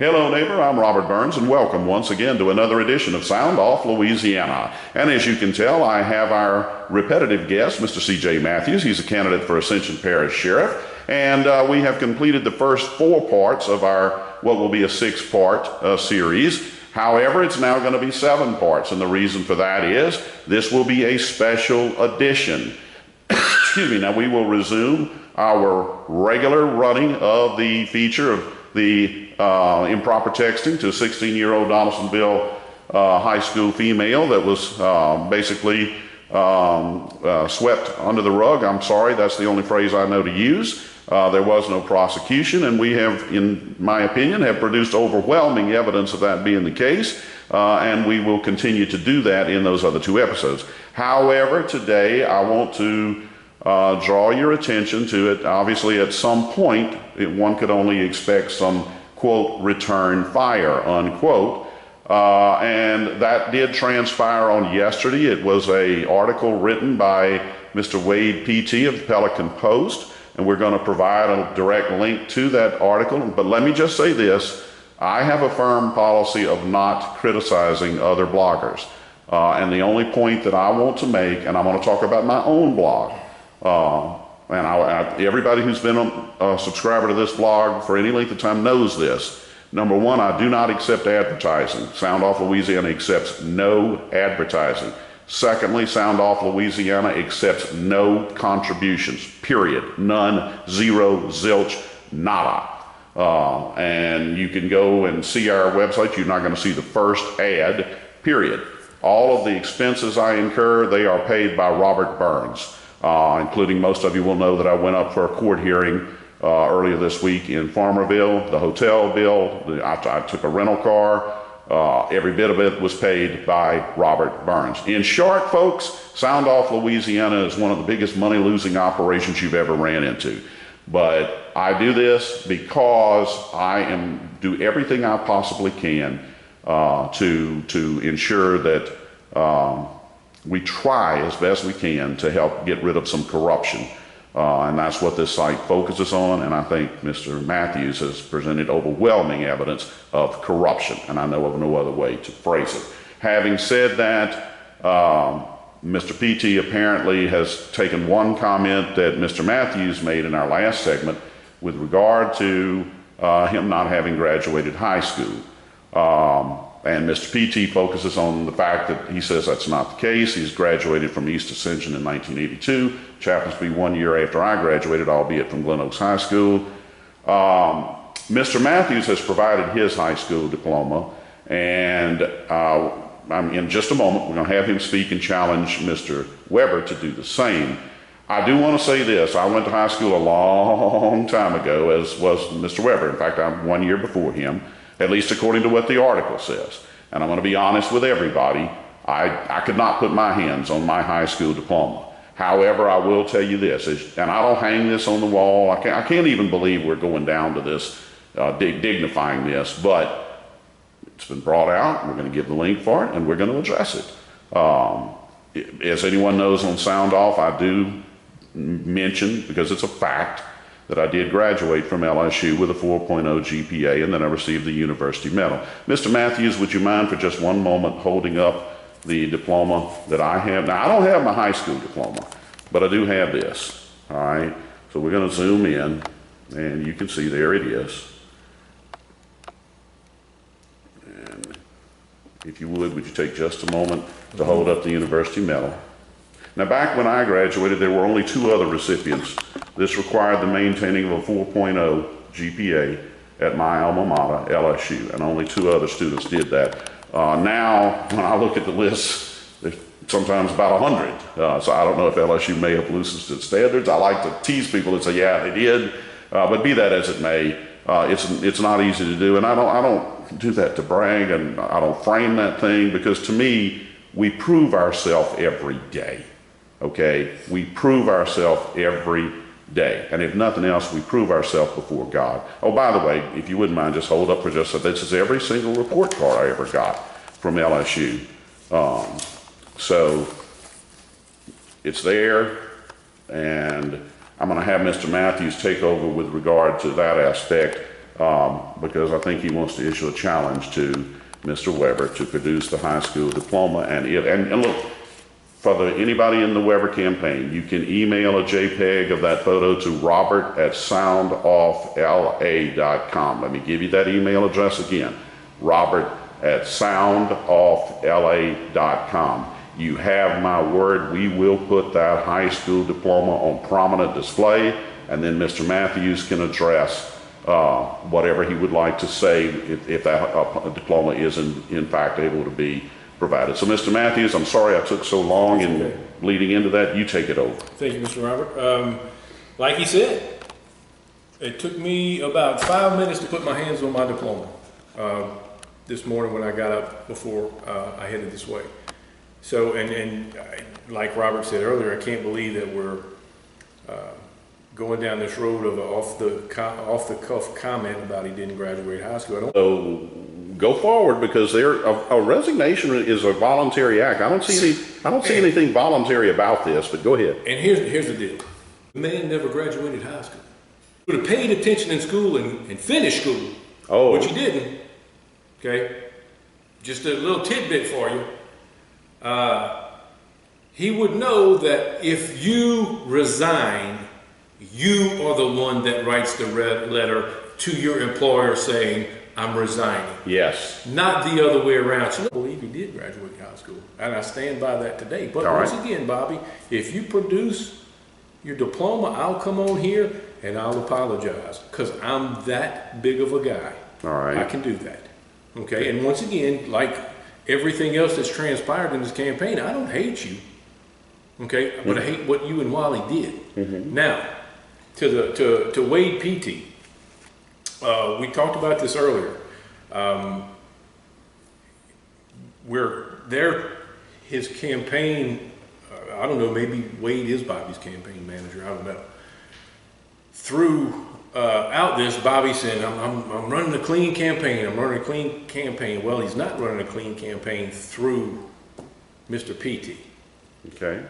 Hello, neighbor. I'm Robert Burns, and welcome once again to another edition of Sound Off Louisiana. And as you can tell, I have our repetitive guest, Mr. C.J. Matthews. He's a candidate for Ascension Parish Sheriff. And we have completed the first 4 parts of our, what will be a 6-part series. However, it's now going to be 7 parts, and the reason for that is this will be a special edition. Excuse me. Now, we will resume our regular running of the feature of the improper texting to a 16-year-old Donaldsonville high school female that was basically swept under the rug. I'm sorry, that's the only phrase I know to use. There was no prosecution, and we have, in my opinion, have produced overwhelming evidence of that being the case, and we will continue to do that in those other 2 episodes. However, today I want to draw your attention to it. Obviously, at some point, one could only expect some, quote, return fire, unquote. And that did transpire on yesterday. It was an article written by Mr. Wade P.T. of the Pelican Post, and we're going to provide a direct link to that article. But let me just say this. I have a firm policy of not criticizing other bloggers. And the only point that I want to make, and I'm going to talk about my own blog, and everybody who's been a subscriber to this blog for any length of time knows this. Number one, I do not accept advertising. Sound Off Louisiana accepts no advertising. Secondly, Sound Off Louisiana accepts no contributions, period. None, zero, zilch, nada. And you can go and see our website. You're not going to see the first ad, period. All of the expenses I incur, they are paid by Robert Burns. Including most of you will know that I went up for a court hearing earlier this week in Farmerville. The hotel bill, I took a rental car. Every bit of it was paid by Robert Burns. In short, folks, Sound Off Louisiana is one of the biggest money-losing operations you've ever ran into. But I do this because I do everything I possibly can to ensure that we try as best we can to help get rid of some corruption. And that's what this site focuses on, and I think Mr. Matthews has presented overwhelming evidence of corruption, and I know of no other way to phrase it. Having said that, Mr. P.T. apparently has taken one comment that Mr. Matthews made in our last segment with regard to him not having graduated high school. And Mr. P.T. focuses on the fact that he says that's not the case. He's graduated from East Ascension in 1982, which happens to be 1 year after I graduated, albeit from Glen Oaks High School. Mr. Matthews has provided his high school diploma, and in just a moment, we're going to have him speak and challenge Mr. Weber to do the same. I do want to say this. I went to high school a long time ago, as was Mr. Weber. In fact, I'm 1 year before him, at least according to what the article says. And I'm going to be honest with everybody. I could not put my hands on my high school diploma. However, I will tell you this, and I don't hang this on the wall. I can't even believe we're going down to this, dignifying this, but it's been brought out. We're going to give the link for it, and we're going to address it. As anyone knows on Sound Off, I do mention, because it's a fact, that I did graduate from LSU with a 4.0 GPA, and then I received the university medal. Mr. Matthews, would you mind for just one moment holding up the diploma that I have? Now, I don't have my high school diploma, but I do have this, all right? So we're going to zoom in, and you can see there it is. And if you would you take just a moment to hold up the university medal? Now, back when I graduated, there were only 2 other recipients. This required the maintaining of a 4.0 GPA at my alma mater, LSU, and only 2 other students did that. Now, when I look at the list, there's sometimes about 100. So I don't know if LSU may have loosened its standards. I like to tease people and say, yeah, they did. But be that as it may, it's not easy to do. And I don't do that to brag, and I don't frame that thing, because to me, we prove ourselves every day. Okay, we prove ourselves every day. And if nothing else, we prove ourselves before God. Oh, by the way, if you wouldn't mind, just hold up for just a second. This is every single report card I ever got from LSU. So it's there, and I'm going to have Mr. Matthews take over with regard to that aspect because I think he wants to issue a challenge to Mr. Weber to produce the high school diploma. And look, for anybody in the Weber campaign, you can email a JPEG of that photo to robert@soundoffla.com. Let me give you that email address again, robert@soundoffla.com. You have my word, we will put that high school diploma on prominent display, and then Mr. Matthews can address whatever he would like to say if that diploma is in fact able to be provided. So, Mr. Matthews, I'm sorry I took so long in leading into that. You take it over. Thank you, Mr. Robert. Like he said, it took me about 5 minutes to put my hands on my diploma this morning when I got up before I headed this way. So, and like Robert said earlier, I can't believe that we're going down this road of off the cuff comment about he didn't graduate high school. So go forward, because a resignation is a voluntary act. I don't see anything voluntary about this. But go ahead. And here's the deal: the man never graduated high school. He would have paid attention in school and finished school, which he didn't. Okay, just a little tidbit for you. He would know that if you resign, you are the one that writes the letter to your employer saying, I'm resigning. Yes. Not the other way around. So I believe he did graduate high school, and I stand by that today. But once again, Bobby, if you produce your diploma, I'll come on here and I'll apologize, because I'm that big of a guy. All right. I can do that. Okay. And once again, like everything else that's transpired in this campaign, I don't hate you. Okay. But I hate what you and Wally did. Mm-hmm. Now, to Wade PT, we talked about this earlier. His campaign, I don't know, maybe Wade is Bobby's campaign manager, I don't know. Throughout this, Bobby said, I'm running a clean campaign, I'm running a clean campaign. Well, he's not running a clean campaign through Mr. PT. Okay.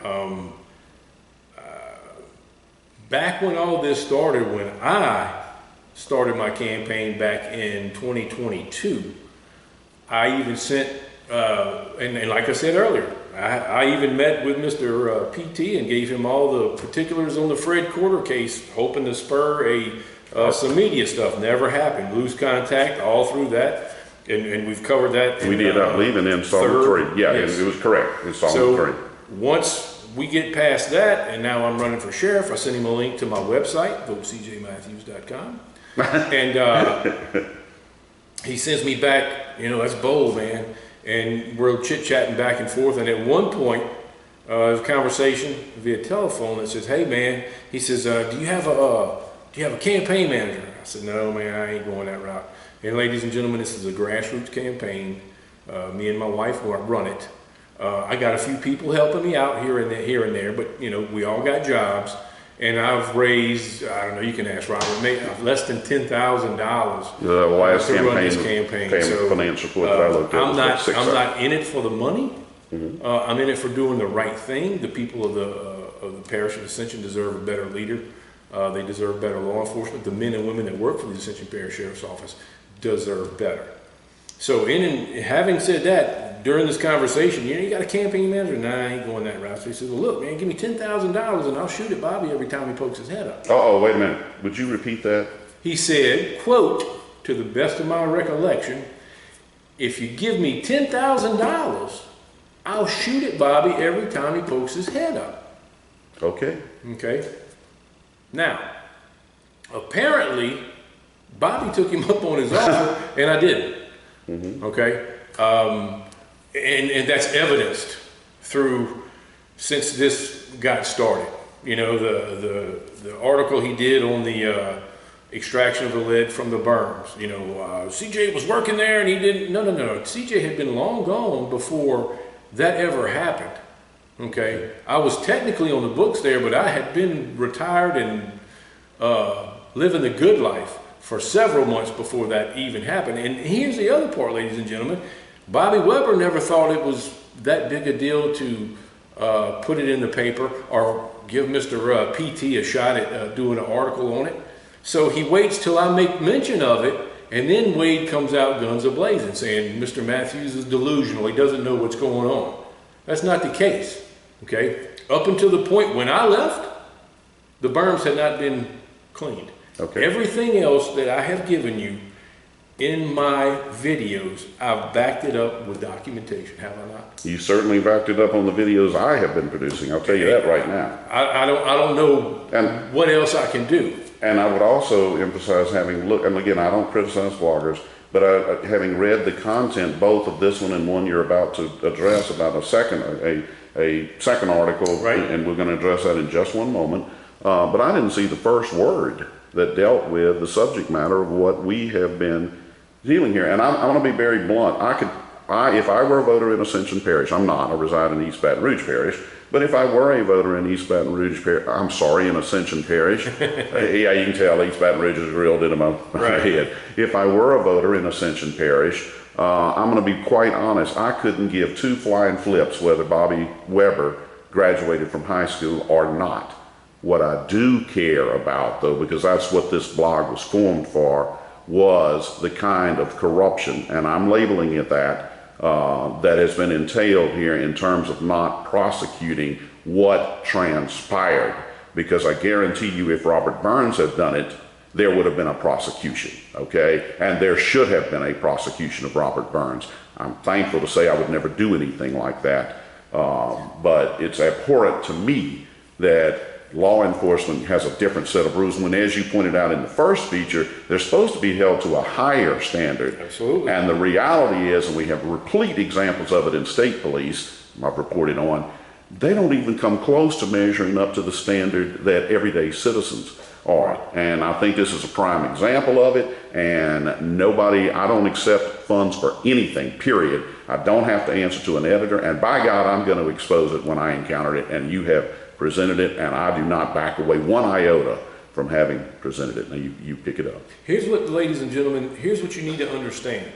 Back when all this started, when I started my campaign back in 2022, I even sent, and like I said earlier, I even met with Mr. PT and gave him all the particulars on the Fred Corder case, hoping to spur some media stuff. Never happened. Lose contact all through that, and we've covered that. We did, I believe, in installment 3. Yeah, yes. It was correct. Installment 3. Once we get past that, and now I'm running for sheriff, I sent him a link to my website, votecjmatthews.com. And he sends me back, that's bold, man. And we're chit-chatting back and forth. And at one point, there's a conversation via telephone that says, hey, man, he says, do you have a campaign manager? I said, no, man, I ain't going that route. And ladies and gentlemen, this is a grassroots campaign. Me and my wife run it. I got a few people helping me out here and there, but we all got jobs, and I've raised, I don't know, you can ask Robert, less than $10,000 the last to run this campaign. So finance report that I looked at. I'm not in it for the money. Mm-hmm. I'm in it for doing the right thing. The people of the parish of Ascension deserve a better leader. They deserve better law enforcement. The men and women that work for the Ascension Parish Sheriff's Office deserve better. So having said that, during this conversation, you got a campaign manager? Nah, I ain't going that route. So he says, well, look, man, give me $10,000 and I'll shoot at Bobby every time he pokes his head up. Wait a minute. Would you repeat that? He said, quote, to the best of my recollection, if you give me $10,000, I'll shoot at Bobby every time he pokes his head up. Okay. Okay. Now, apparently, Bobby took him up on his offer, and I didn't. Mm-hmm. Okay. And that's evidenced since this got started. The article he did on the extraction of the lead from the berms. CJ was working there and he didn't. No. CJ had been long gone before that ever happened. Okay. I was technically on the books there, but I had been retired and living the good life for several months before that even happened. And here's the other part, ladies and gentlemen. Bobby Weber never thought it was that big a deal to put it in the paper or give Mr. PT a shot at doing an article on it. So he waits till I make mention of it, and then Wade comes out guns a-blazing saying Mr. Matthews is delusional, he doesn't know what's going on. That's not the case, okay? Up until the point when I left, the berms had not been cleaned. Okay. Everything else that I have given you in my videos, I've backed it up with documentation, have I not? You certainly backed it up on the videos I have been producing. I'll tell you that right now. I don't know And- what else I can do. And I would also emphasize having looked, and again, I don't criticize bloggers, but having read the content, both of this one and one you're about to address about a second article, Right. and we're going to address that in just one moment. But I didn't see the first word that dealt with the subject matter of what we have been dealing here. And I want to be very blunt. If I were a voter in Ascension Parish, I'm not. I reside in East Baton Rouge Parish. But if I were a voter in East Baton Rouge Parish, I'm sorry, in Ascension Parish. Yeah, you can tell East Baton Rouge is drilled into my head. If I were a voter in Ascension Parish, I'm going to be quite honest. I couldn't give two flying flips whether Bobby Weber graduated from high school or not. What I do care about, though, because that's what this blog was formed for, was the kind of corruption, and I'm labeling it that has been entailed here in terms of not prosecuting what transpired. Because I guarantee you, if Robert Burns had done it, there would have been a prosecution, okay? And there should have been a prosecution of Robert Burns. I'm thankful to say I would never do anything like that, but it's abhorrent to me that law enforcement has a different set of rules when, as you pointed out in the first feature, they're supposed to be held to a higher standard. Absolutely. And the reality is, and we have replete examples of it in state police, I've reported on, they don't even come close to measuring up to the standard that everyday citizens are. And I think this is a prime example of it. And I don't accept funds for anything, period. I don't have to answer to an editor. And by God, I'm going to expose it when I encounter it. And you have presented it, and I do not back away one iota from having presented it. Now you pick it up. Here's what, ladies and gentlemen, here's what you need to understand,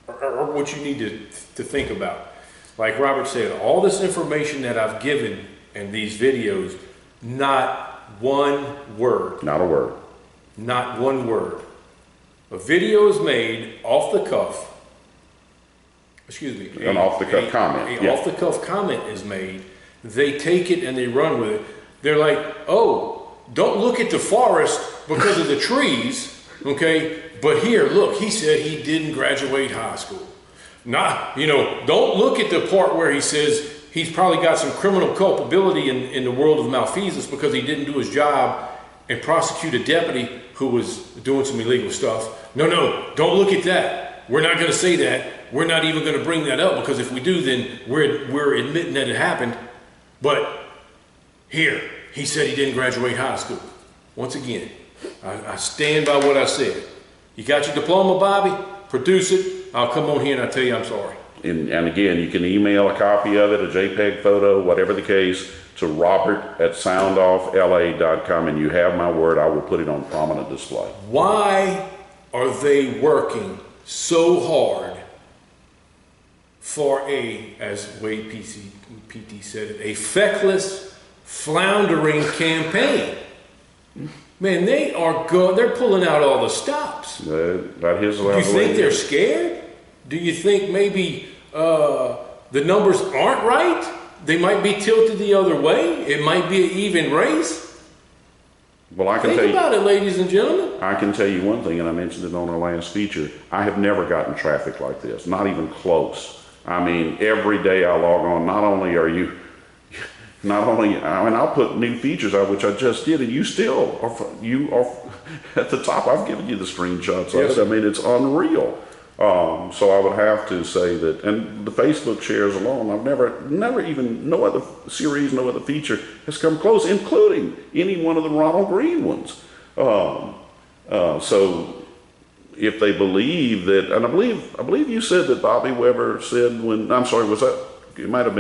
or what you need to think about. Like Robert said, all this information that I've given in these videos, not one word. Not a word. Not one word. A video is made off the cuff. Excuse me. An off-the-cuff comment. An off-the-cuff comment is made. They take it and they run with it. They're like, oh, don't look at the forest because of the trees, okay? But here, look, he said he didn't graduate high school. Don't look at the part where he says he's probably got some criminal culpability in the world of malfeasance because he didn't do his job and prosecute a deputy who was doing some illegal stuff. No, don't look at that. We're not going to say that. We're not even going to bring that up, because if we do, then we're admitting that it happened. But here, he said he didn't graduate high school. Once again, I stand by what I said. You got your diploma, Bobby? Produce it. I'll come on here and I'll tell you I'm sorry. And again, you can email a copy of it, a JPEG photo, whatever the case, to robert@soundoffla.com, and you have my word, I will put it on prominent display. Why are they working so hard for as Wade PT said it, a feckless, floundering campaign? Man, they're pulling out all the stops. That is Do you think they're scared? Do you think maybe the numbers aren't right? They might be tilted the other way. It might be an even race. Well, I can Think tell you, about it, ladies and gentlemen. I can tell you one thing, and I mentioned it on our last feature. I have never gotten traffic like this, not even close. I mean, every day I log on, I'll put new features out, which I just did, and you are at the top. I've given you the screenshots of it. I mean, it's unreal. So I would have to say that, and the Facebook shares alone, I've never even, no other series, no other feature has come close, including any one of the Ronald Reagan ones. So if they believe that, and I believe you said that Bobby Weber said it might have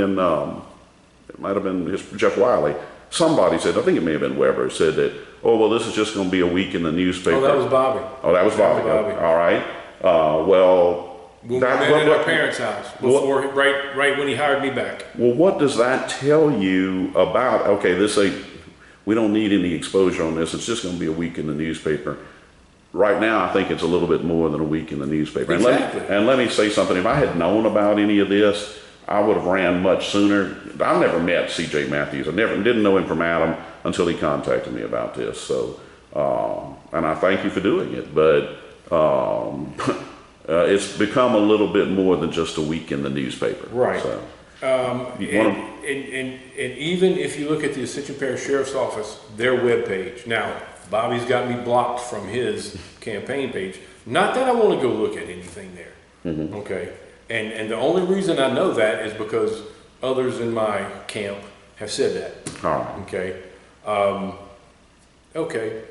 been Jeff Wiley. Somebody said, I think it may have been Weber, said that, oh, well, this is just going to be a week in the newspaper. Oh, that was Bobby. Oh, that was Bobby. All right. We met at our parents' house before, right when he hired me back. Well, what does that tell you about? Okay, we don't need any exposure on this. It's just going to be a week in the newspaper. Right now, I think it's a little bit more than a week in the newspaper. Exactly. And let me say something. If I had known about any of this, I would have ran much sooner. I never met C.J. Matthews. Didn't know him from Adam until he contacted me about this. So, and I thank you for doing it. But it's become a little bit more than just a week in the newspaper. Right. So, and even if you look at the Ascension Parish Sheriff's Office, their webpage. Now, Bobby's got me blocked from his campaign page. Not that I want to go look at anything there. Okay. And the only reason I know that is because others in my camp have said that. all right. Okay. Okay.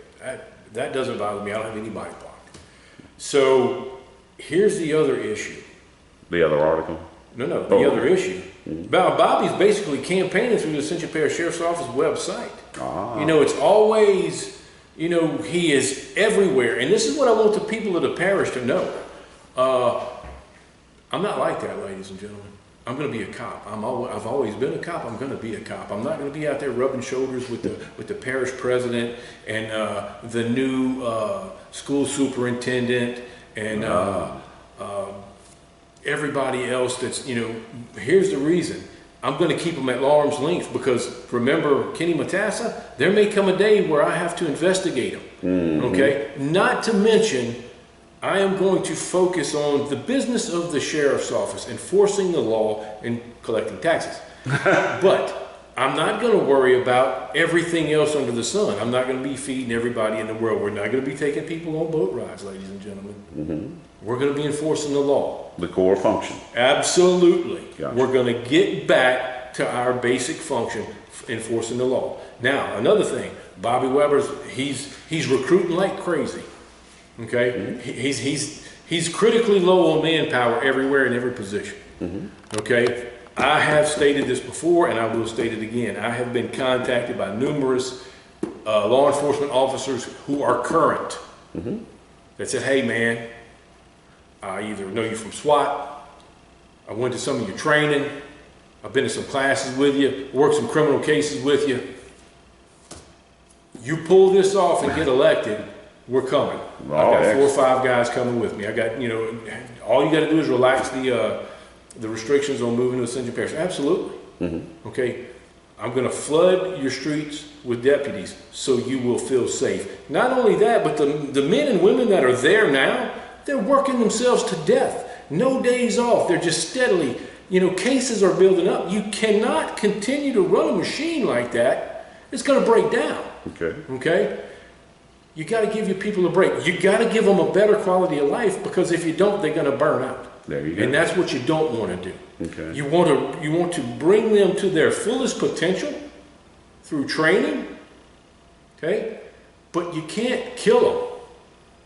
That doesn't bother me. I don't have anybody blocked. So here's the other issue. The other article? No, the other issue. Bobby's basically campaigning through the Ascension Parish Sheriff's Office website. You know, it's always, you know, he is everywhere. And this is what I want the people of the parish to know. I'm not like that, ladies and gentlemen. I'm going to be a cop. I've always been a cop. I'm going to be a cop. I'm not going to be out there rubbing shoulders with the parish president and the new school superintendent and everybody else that's, you know, here's the reason. I'm going to keep them at arm's length because remember Kenny Matassa, there may come a day where I have to investigate them. Okay? Not to mention, I am going to focus on the business of the sheriff's office, enforcing the law and collecting taxes. But I'm not going to worry about everything else under the sun. I'm not going to be feeding everybody in the world. We're not going to be taking people on boat rides, ladies and gentlemen. We're going to be enforcing the law. The core function. Absolutely. Gotcha. We're going to get back to our basic function, enforcing the law. Now, another thing, Bobby Weber's, he's recruiting like crazy. Okay? He's critically low on manpower everywhere in every position. Okay? I have stated this before and I will state it again. I have been contacted by numerous law enforcement officers who are current that said, hey man, I either know you from SWAT, I went to some of your training, I've been to some classes with you, worked some criminal cases with you. You pull this off and get elected, we're coming. I've got 4 or 5 guys coming with me. I got, you know, all you got to do is relax the restrictions on moving to Ascension Parish. Absolutely. Okay. I'm going to flood your streets with deputies so you will feel safe. Not only that, but the men and women that are there now, they're working themselves to death. No days off. They're just steadily, you know, cases are building up. You cannot continue to run a machine like that. It's going to break down. Okay. Okay? You got to give your people a break. You got to give them a better quality of life because if you don't, they're going to burn out. There you go. And that's what you don't want to do. Okay. You want to bring them to their fullest potential through training. Okay? But you can't kill them,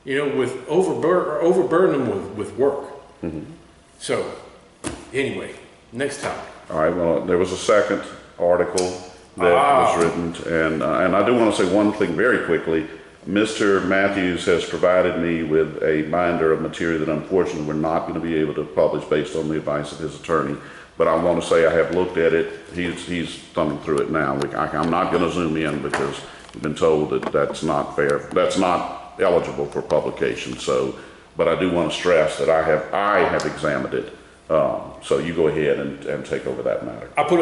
you know, with overburden them with work. So, anyway, next topic. All right, well, there was a second article that was written, and I do want to say one thing very quickly. Mr. Matthews has provided me with a binder of material that unfortunately we're not going to be able to publish based on the advice of his attorney. But I want to say I have looked at it. He's thumbing through it now. I'm not going to zoom in because we've been told that that's not fair. That's not eligible for publication. So, but I do want to stress that I have examined it. So you go ahead and take over that matter. I put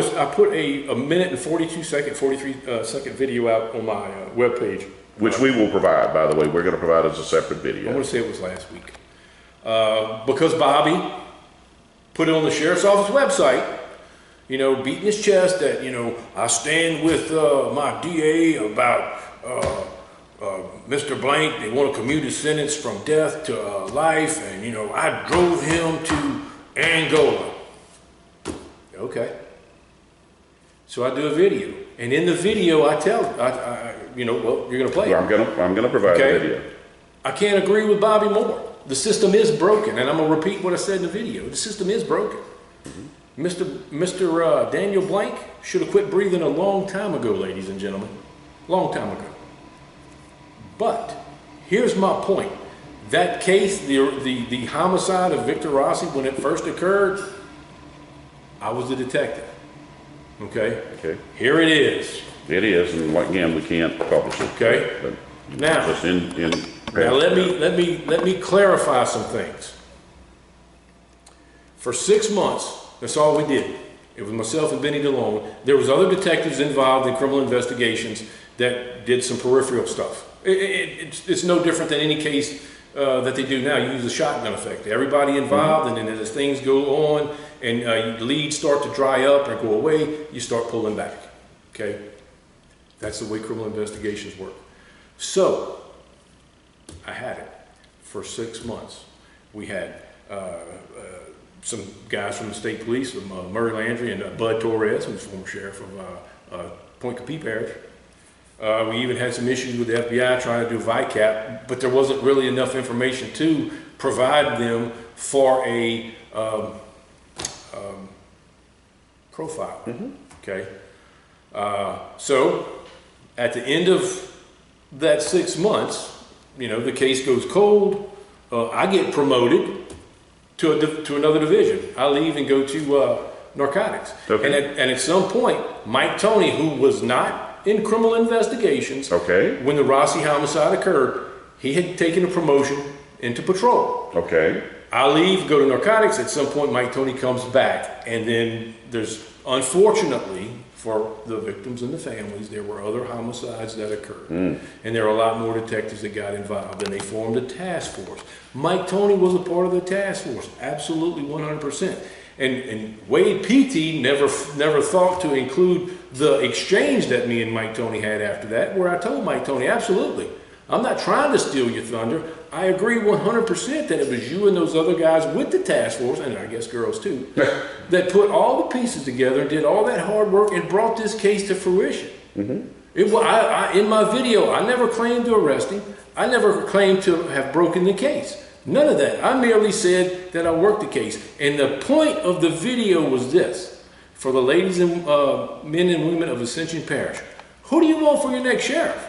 a minute and 43 second video out on my webpage. Which we will provide, by the way. We're going to provide as a separate video. I want to say it was last week. Because Bobby put it on the sheriff's office website, you know, beating his chest that, you know, I stand with my DA about Mr. Blank. They want to commute his sentence from death to life. And, you know, I drove him to Angola. Okay. So I do a video. And in the video, I tell, you know, well, you're going to play it. I'm going to provide the video. I can't agree with Bobby more. The system is broken, and I'm going to repeat what I said in the video. The system is broken. Mr. Daniel Blank should have quit breathing a long time ago, ladies and gentlemen. Long time ago. But here's my point. That case, the homicide of Victor Rossi, when it first occurred, I was a detective. Okay? Okay. Here it is. It is, and like, again, we can't publish it. Okay. But Now- just in. Now let me clarify some things. For 6 months, that's all we did. It was myself and Benny DeLone. There was other detectives involved in criminal investigations that did some peripheral stuff. It's no different than any case that they do now. You use the shotgun effect. Everybody involved, and then as things go on and leads start to dry up or go away, you start pulling back. Okay, that's the way criminal investigations work. So I had it for 6 months. We had some guys from the state police, Murray Landry and Bud Torres, who's former sheriff of Point Capee Parish. We even had some issues with the FBI trying to do VICAP, but there wasn't really enough information to provide them for a profile. Okay, so at the end of that 6 months, you know, the case goes cold. I get promoted to another division. I leave and go to narcotics. Okay. And at some point, Mike Tony, who was not in criminal investigations, Okay. when the Rossi homicide occurred, he had taken a promotion into patrol. Okay. I leave, go to narcotics. At some point, Mike Tony comes back, and then there's, unfortunately, for the victims and the families, there were other homicides that occurred. And there were a lot more detectives that got involved, and they formed a task force. Mike Tony was a part of the task force, absolutely 100%. And Wade P.T. never thought to include the exchange that me and Mike Tony had after that, where I told Mike Tony, absolutely, I'm not trying to steal your thunder. I agree 100% that it was you and those other guys with the task force, and I guess girls too, that put all the pieces together and did all that hard work and brought this case to fruition. In my video, I never claimed to arrest him. I never claimed to have broken the case. None of that. I merely said that I worked the case. And the point of the video was this: for the ladies and men and women of Ascension Parish, who do you want for your next sheriff?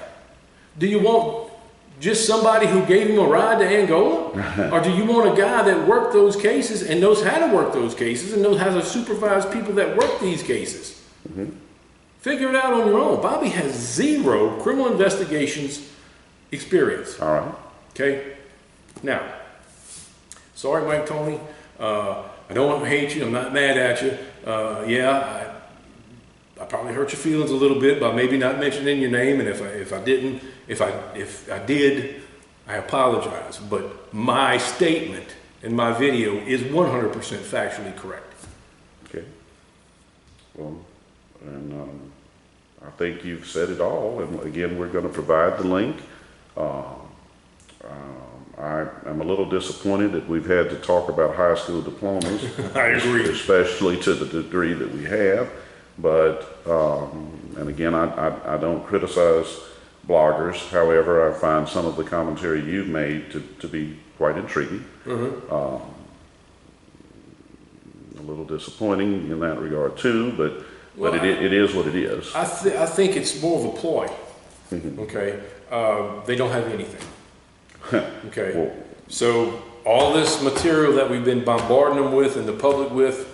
Do you want just somebody who gave him a ride to Angola? Or do you want a guy that worked those cases and knows how to work those cases and knows how to supervise people that work these cases? Figure it out on your own. Bobby has 0 criminal investigations experience. All right. Okay? Now, sorry, Mike Tony. I don't hate you. I'm not mad at you. Yeah, I probably hurt your feelings a little bit by maybe not mentioning your name. And if I did, I apologize. But my statement in my video is 100% factually correct. Okay. Well, and I think you've said it all. And again, we're going to provide the link. I am a little disappointed that we've had to talk about high school diplomas. I agree. Especially to the degree that we have. But, and again, I don't criticize bloggers. However, I find some of the commentary you've made to be quite intriguing. A little disappointing in that regard too, but it is what it is. I think it's more of a ploy. Okay? They don't have anything. Okay? Well, So all this material that we've been bombarding them with and the public with,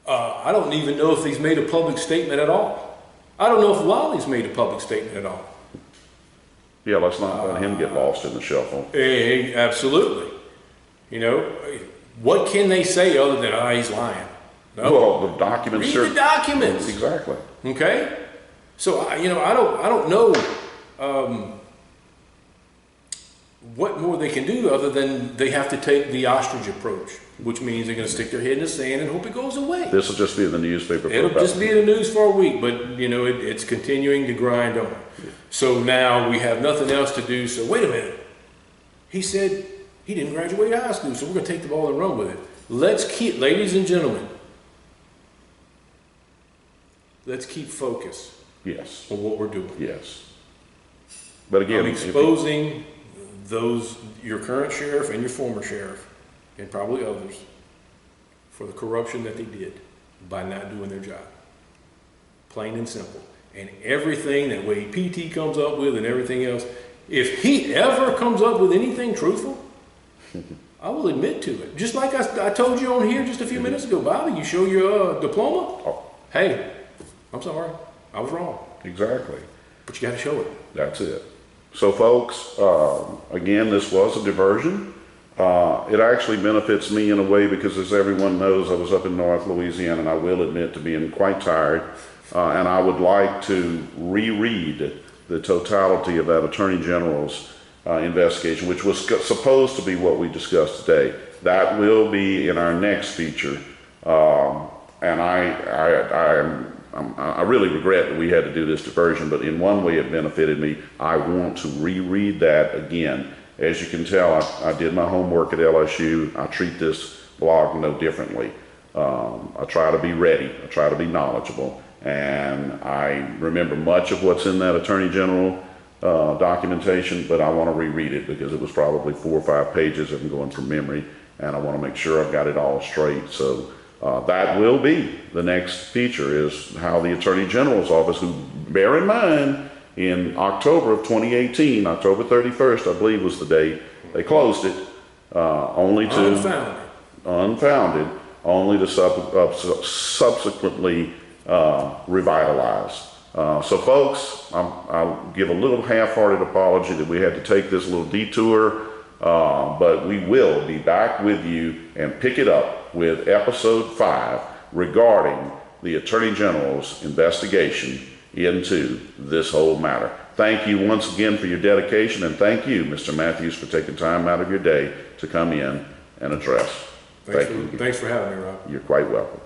I don't even know if he's made a public statement at all. I don't know if Wally's made a public statement at all. yeah, let's not let him get lost in the shuffle. Absolutely. You know, what can they say other than, he's lying? No. Well, the documents Read the documents. Exactly. Okay? So, I don't know what more they can do other than they have to take the ostrich approach, which means they're going to stick their head in the sand and hope it goes away. This will just be in the newspaper. It'll just be in the news for a week, but it's continuing to grind on. So now we have nothing else to do. So wait a minute. He said he didn't graduate high school, so we're going to take the ball and run with it. Let's keep, ladies and gentlemen, let's keep focus Yes. on what we're doing. Yes. But again, I'm exposing your current sheriff and your former sheriff, and probably others, for the corruption that they did by not doing their job. Plain and simple. And everything that Wade PT comes up with and everything else, if he ever comes up with anything truthful, I will admit to it. Just like I told you on here just a few minutes ago, Bobby, you show your diploma? Oh. Hey, I'm sorry. I was wrong. Exactly. But you got to show it. That's it. So folks, again, this was a diversion. It actually benefits me in a way because, as everyone knows, I was up in North Louisiana, and I will admit to being quite tired. And I would like to reread the totality of that Attorney General's investigation, which was supposed to be what we discussed today. That will be in our next feature. And I really regret that we had to do this diversion, but in one way it benefited me. I want to reread that again. As you can tell, I did my homework at LSU. I treat this blog no differently. I try to be ready. I try to be knowledgeable. And I remember much of what's in that Attorney General documentation, but I want to reread it because it was probably 4 or 5 pages. I'm going from memory, and I want to make sure I've got it all straight. So that will be the next feature, is how the Attorney General's office, who, bear in mind, in October of 2018, October 31st, I believe was the date, they closed it, only to unfounded, only to subsequently revitalized. So folks, I'll give a little half-hearted apology that we had to take this little detour, but we will be back with you and pick it up with episode 5 regarding the Attorney General's investigation into this whole matter. Thank you once again for your dedication, and thank you, Mr. Matthews, for taking time out of your day to come in and address. Thanks for having me, Rob. You're quite welcome.